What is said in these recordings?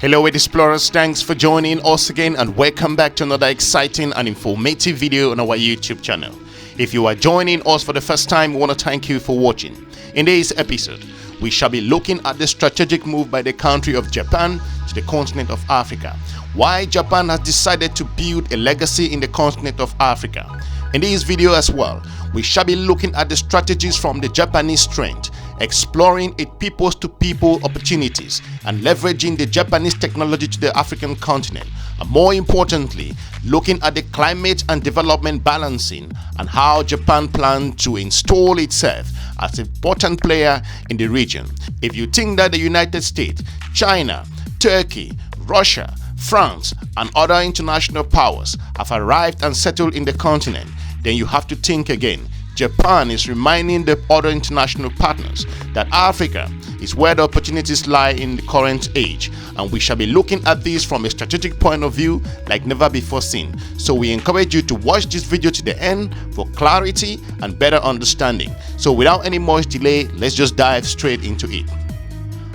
Hello explorers, thanks for joining us again and welcome back to another exciting and informative video on our YouTube channel. If you are joining us for the first time, we want to thank you for watching. In this episode, we shall be looking at the strategic move by the country of Japan to the continent of Africa. Why Japan has decided to build a legacy in the continent of Africa. In this video as well, we shall be looking at the strategies from the Japanese strength, exploring its people-to-people opportunities and leveraging the Japanese technology to the African continent, and more importantly, looking at the climate and development balancing and how Japan plans to install itself as an important player in the region. If you think that the United States, China, Turkey, Russia, France and other international powers have arrived and settled in the continent, then you have to think again. Japan is reminding the other international partners that Africa is where the opportunities lie in the current age, and we shall be looking at this from a strategic point of view like never before seen. So we encourage you to watch this video to the end for clarity and better understanding. So without any much delay, let's just dive straight into it.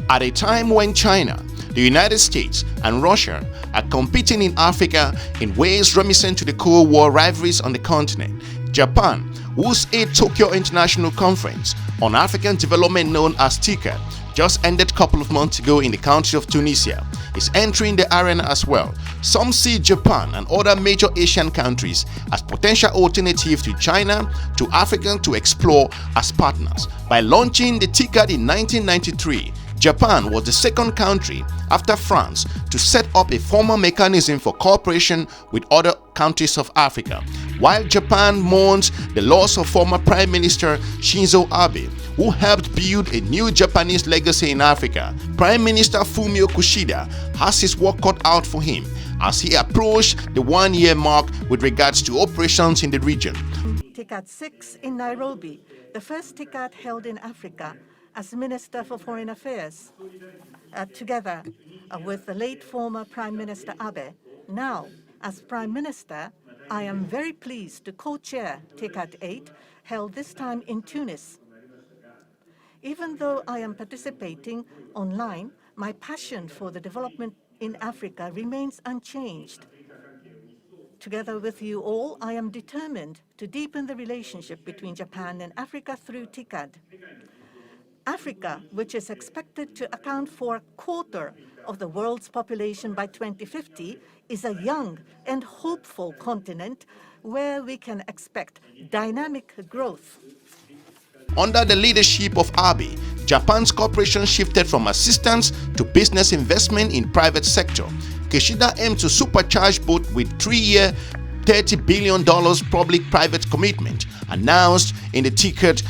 At a time when China, the United States and Russia are competing in Africa in ways reminiscent to the Cold War rivalries on the continent, Japan, whose Tokyo International Conference on African Development known as TICAD just ended a couple of months ago in the country of Tunisia, is entering the arena as well. Some see Japan and other major Asian countries as potential alternatives to China, to Africa to explore as partners. By launching the TICAD in 1993, Japan was the second country after France to set up a formal mechanism for cooperation with other countries of Africa. While Japan mourns the loss of former Prime Minister Shinzo Abe, who helped build a new Japanese legacy in Africa, Prime Minister Fumio Kishida has his work cut out for him as he approached the one-year mark with regards to operations in the region. TICAD 6 in Nairobi, the first TICAD held in Africa, as Minister for Foreign Affairs, together with the late former Prime Minister Abe. Now, as Prime Minister, I am very pleased to co-chair TICAD 8, held this time in Tunis. Even though I am participating online, my passion for the development in Africa remains unchanged. Together with you all, I am determined to deepen the relationship between Japan and Africa through TICAD. Africa, which is expected to account for a quarter of the world's population by 2050, is a young and hopeful continent where we can expect dynamic growth. Under the leadership of Abe, Japan's cooperation shifted from assistance to business investment in private sector. Kishida aimed to supercharge both with 3-year $30 billion public-private commitment announced in the TICAD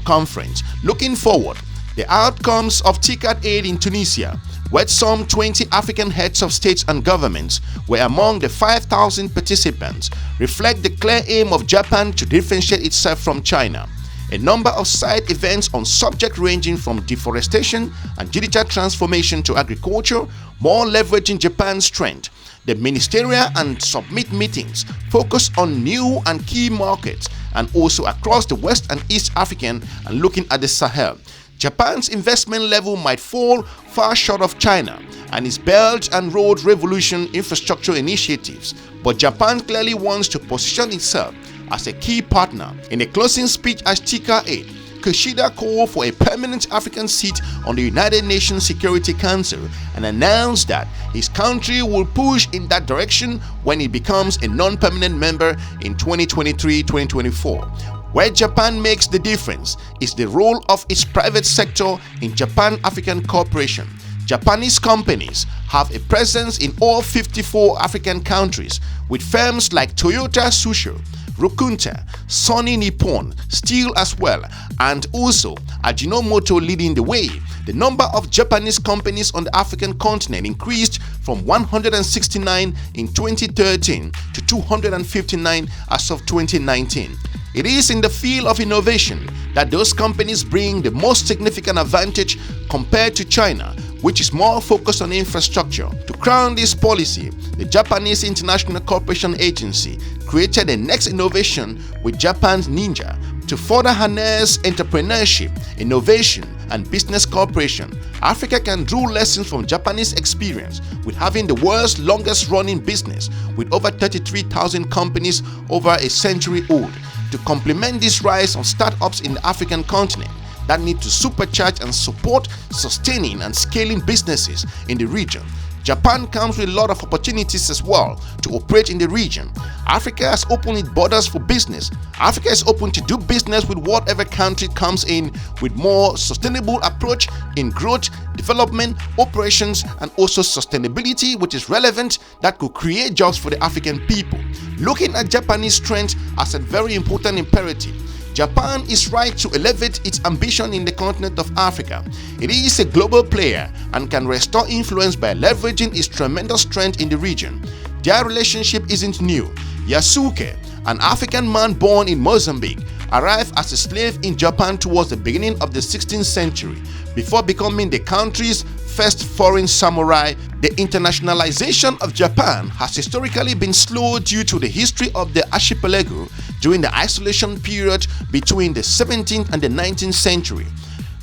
conference. Looking forward, the outcomes of TICAD 8 in Tunisia, where some 20 African heads of states and governments were among the 5,000 participants, reflect the clear aim of Japan to differentiate itself from China. A number of side events on subjects ranging from deforestation and digital transformation to agriculture, more leveraging Japan's strength. The ministerial and summit meetings focus on new and key markets and also across the West and East African and looking at the Sahel. Japan's investment level might fall far short of China and its Belt and Road Revolution infrastructure initiatives, but Japan clearly wants to position itself as a key partner. In a closing speech at TICAD 8, Kishida called for a permanent African seat on the United Nations Security Council and announced that his country will push in that direction when it becomes a non-permanent member in 2023-2024. Where Japan makes the difference is the role of its private sector in Japan-African cooperation. Japanese companies have a presence in all 54 African countries, with firms like Toyota Tsusho, Rukunta, Sony Nippon Steel as well, and also Ajinomoto leading the way. The number of Japanese companies on the African continent increased from 169 in 2013 to 259 as of 2019. It is in the field of innovation that those companies bring the most significant advantage compared to China, which is more focused on infrastructure. To crown this policy, the Japanese International Cooperation Agency created a next innovation with Japan's Ninja to further harness entrepreneurship, innovation, and business cooperation, Africa can draw lessons from Japanese experience with having the world's longest running business with over 33,000 companies over a century old. To complement this rise of startups in the African continent that need to supercharge and support sustaining and scaling businesses in the region, Japan comes with a lot of opportunities as well to operate in the region. Africa has opened its borders for business. Africa is open to do business with whatever country comes in with more sustainable approach in growth, development, operations, and also sustainability, which is relevant, that could create jobs for the African people. Looking at Japanese strength as a very important imperative, Japan is right to elevate its ambition in the continent of Africa. It is a global player and can restore influence by leveraging its tremendous strength in the region. Their relationship isn't new. Yasuke, an African man born in Mozambique, arrived as a slave in Japan towards the beginning of the 16th century before becoming the country's first foreign samurai. The internationalization of Japan has historically been slow due to the history of the archipelago during the isolation period between the 17th and the 19th century.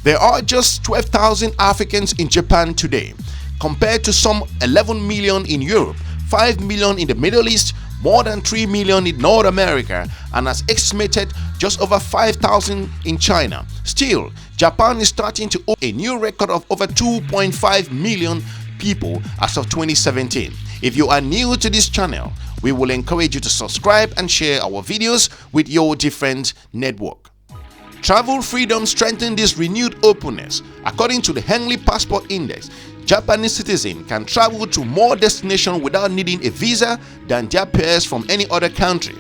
There are just 12,000 Africans in Japan today, compared to some 11 million in Europe, 5 million in the Middle East, more than 3 million in North America, and as estimated just over 5,000 in China. Still, Japan is starting to own a new record of over 2.5 million people as of 2017. If you are new to this channel, we will encourage you to subscribe and share our videos with your different network. Travel freedom strengthens this renewed openness. According to the Henley Passport Index, Japanese citizens can travel to more destinations without needing a visa than their peers from any other country.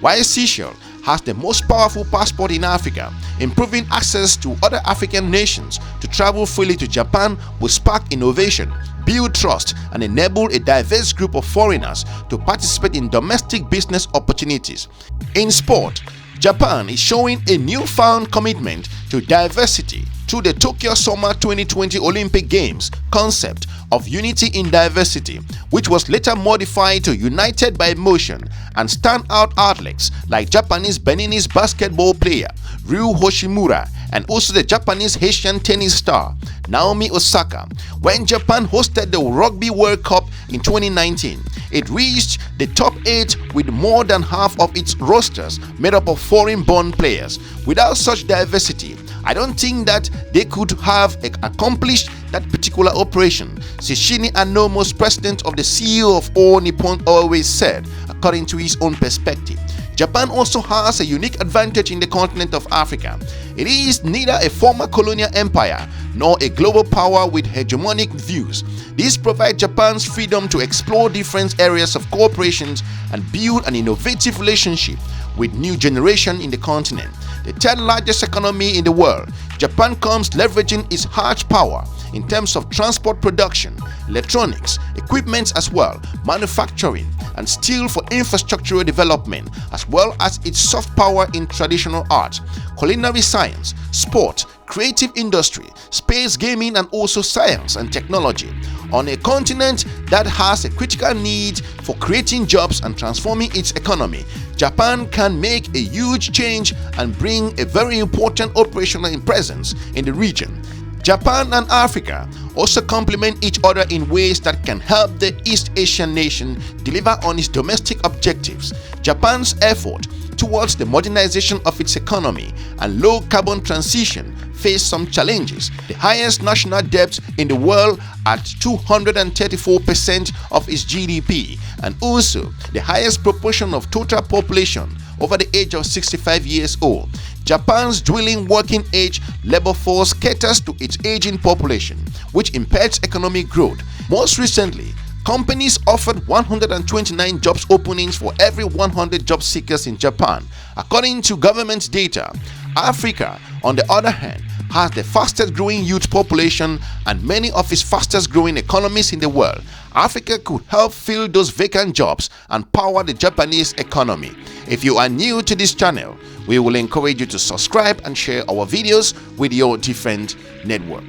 While Seychelles has the most powerful passport in Africa, improving access to other African nations to travel freely to Japan will spark innovation, build trust, and enable a diverse group of foreigners to participate in domestic business opportunities. In sport, Japan is showing a newfound commitment to diversity through the Tokyo Summer 2020 Olympic Games concept of unity in diversity, which was later modified to united by emotion, and standout athletes like Japanese Beninese basketball player Ryu Hoshimura and also the Japanese Haitian tennis star Naomi Osaka. When Japan hosted the Rugby World Cup in 2019, it reached the top 8 with more than half of its rosters made up of foreign-born players. Without such diversity, I don't think that they could have accomplished that particular operation, Shinzo Abe, president of the CEO of All Nippon, always said, according to his own perspective. Japan also has a unique advantage in the continent of Africa. It is neither a former colonial empire nor a global power with hegemonic views. This provides Japan's freedom to explore different areas of cooperation and build an innovative relationship with new generation in the continent. The third largest economy in the world, Japan comes leveraging its hard power in terms of transport production, electronics, equipment as well, manufacturing, and steel for infrastructural development, as well as its soft power in traditional art, culinary science, sport, creative industry, space gaming, and also science and technology. On a continent that has a critical need for creating jobs and transforming its economy, Japan can make a huge change and bring a very important operational presence in the region. Japan and Africa also complement each other in ways that can help the East Asian nation deliver on its domestic objectives. Japan's effort towards the modernization of its economy and low carbon transition face some challenges. The highest national debt in the world at 234% of its GDP, and also the highest proportion of total population over the age of 65 years old. Japan's dwindling working age labor force caters to its aging population, which impairs economic growth. Most recently, companies offered 129 jobs openings for every 100 job seekers in Japan. According to government data, Africa, on the other hand, has the fastest growing youth population and many of its fastest growing economies in the world. Africa could help fill those vacant jobs and power the Japanese economy. If you are new to this channel, we will encourage you to subscribe and share our videos with your different network.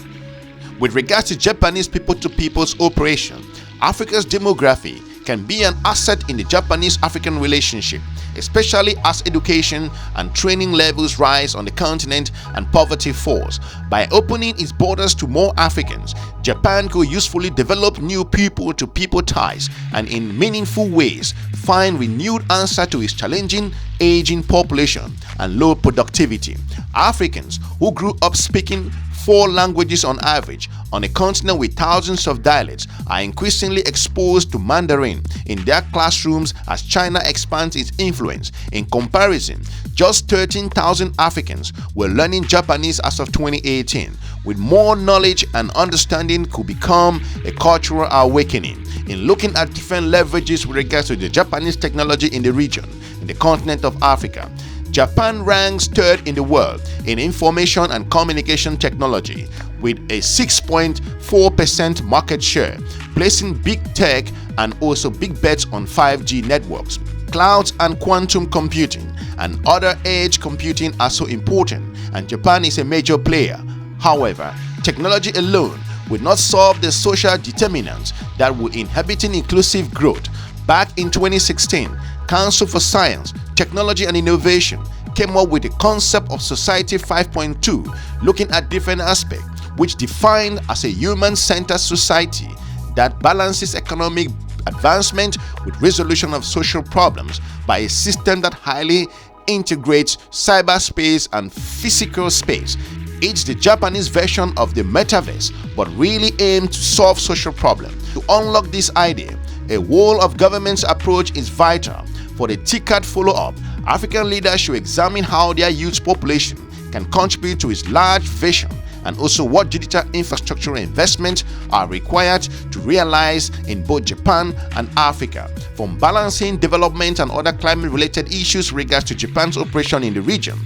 With regards to Japanese people-to-people's operation, Africa's demography can be an asset in the Japanese-African relationship. especially as education and training levels rise on the continent and poverty falls. By opening its borders to more Africans, Japan could usefully develop new people-to-people ties and in meaningful ways find renewed answer to its challenging aging population and low productivity. Africans who grew up speaking 4 languages on average on a continent with thousands of dialects are increasingly exposed to Mandarin in their classrooms as China expands its influence. In comparison, just 13,000 Africans were learning Japanese as of 2018. With more knowledge and understanding could become a cultural awakening. In looking at different leverages with regards to the Japanese technology in the region, in the continent of Africa, Japan ranks 3rd in the world in information and communication technology with a 6.4% market share, placing big tech and also big bets on 5G networks. Clouds and quantum computing and other edge computing are so important, and Japan is a major player. However, technology alone will not solve the social determinants that will inhibit inclusive growth. Back in 2016, Council for Science, Technology and Innovation came up with the concept of Society 5.2, looking at different aspects, which defined as a human-centered society that balances economic advancement with resolution of social problems by a system that highly integrates cyberspace and physical space. It's the Japanese version of the metaverse, but really aimed to solve social problems. To unlock this idea, a whole of government's approach is vital. For the TCAD follow-up, African leaders should examine how their youth population can contribute to its large vision and also what digital infrastructure investments are required to realize in both Japan and Africa. From balancing development and other climate-related issues with regards to Japan's operation in the region.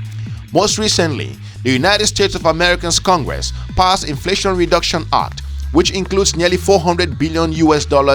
Most recently, the United States of America's Congress passed Inflation Reduction Act, which includes nearly $400 billion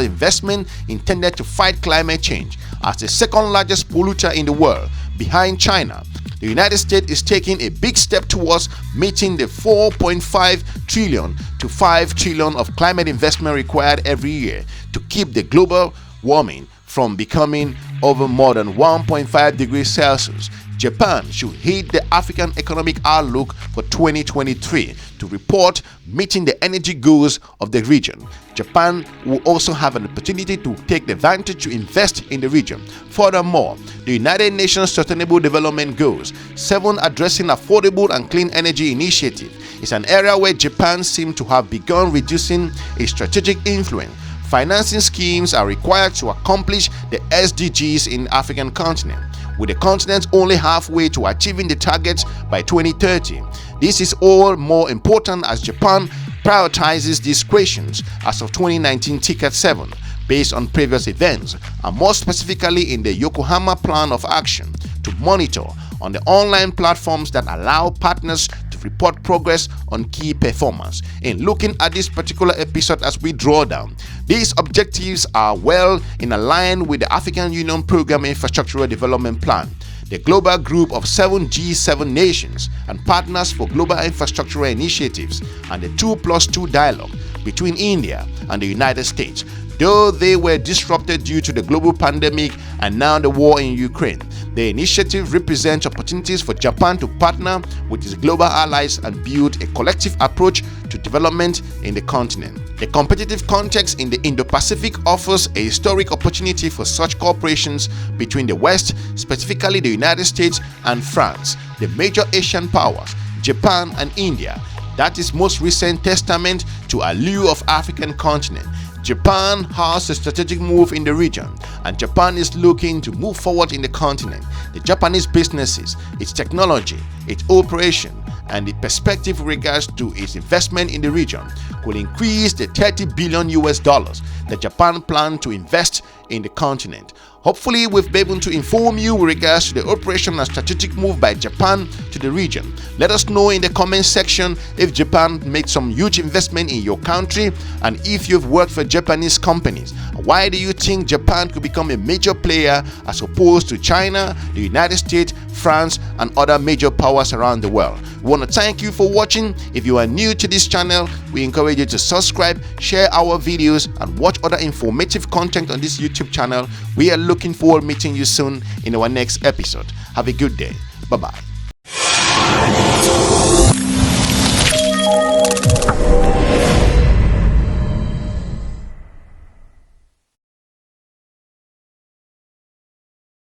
investment intended to fight climate change. As the second largest polluter in the world, behind China, the United States is taking a big step towards meeting the 4.5 trillion to 5 trillion of climate investment required every year to keep the global warming from becoming over more than 1.5 degrees Celsius. Japan should heed the African Economic Outlook for 2023 to report meeting the energy goals of the region. Japan will also have an opportunity to take advantage to invest in the region. Furthermore, the United Nations Sustainable Development Goals 7 addressing affordable and clean energy initiative is an area where Japan seems to have begun reducing its strategic influence. Financing schemes are required to accomplish the SDGs in the African continent, with the continent only halfway to achieving the targets by 2030. This is all more important as Japan prioritizes these questions as of 2019 TCAD 7 based on previous events, and more specifically in the Yokohama Plan of Action to monitor on the online platforms that allow partners to report progress on key performance. In looking at this particular episode as we draw down, these objectives are well in line with the African Union Program Infrastructural Development Plan, the global group of 7 G7 nations and partners for global infrastructural initiatives, and the 2+2 dialogue between India and the United States. Though they were disrupted due to the global pandemic and now the war in Ukraine, the initiative represents opportunities for Japan to partner with its global allies and build a collective approach to development in the continent. The competitive context in the Indo-Pacific offers a historic opportunity for such cooperations between the West, specifically the United States and France, the major Asian powers, Japan and India. That is most recent testament to allure of African continent. Japan has a strategic move in the region, and Japan is looking to move forward in the continent. The Japanese businesses, its technology, its operation, and the perspective with regards to its investment in the region could increase the $30 billion that Japan plans to invest in the continent. Hopefully, we've been able to inform you with regards to the operation and strategic move by Japan to the region. Let us know in the comment section if Japan made some huge investment in your country, and if you've worked for Japanese companies. Why do you think Japan could become a major player as opposed to China, the United States, France, and other major powers around the world. We want to thank you for watching. If you are new to this channel, we encourage you to subscribe, share our videos, and watch other informative content on this YouTube channel. We are looking forward to meeting you soon in our next episode. Have a good day. Bye-bye.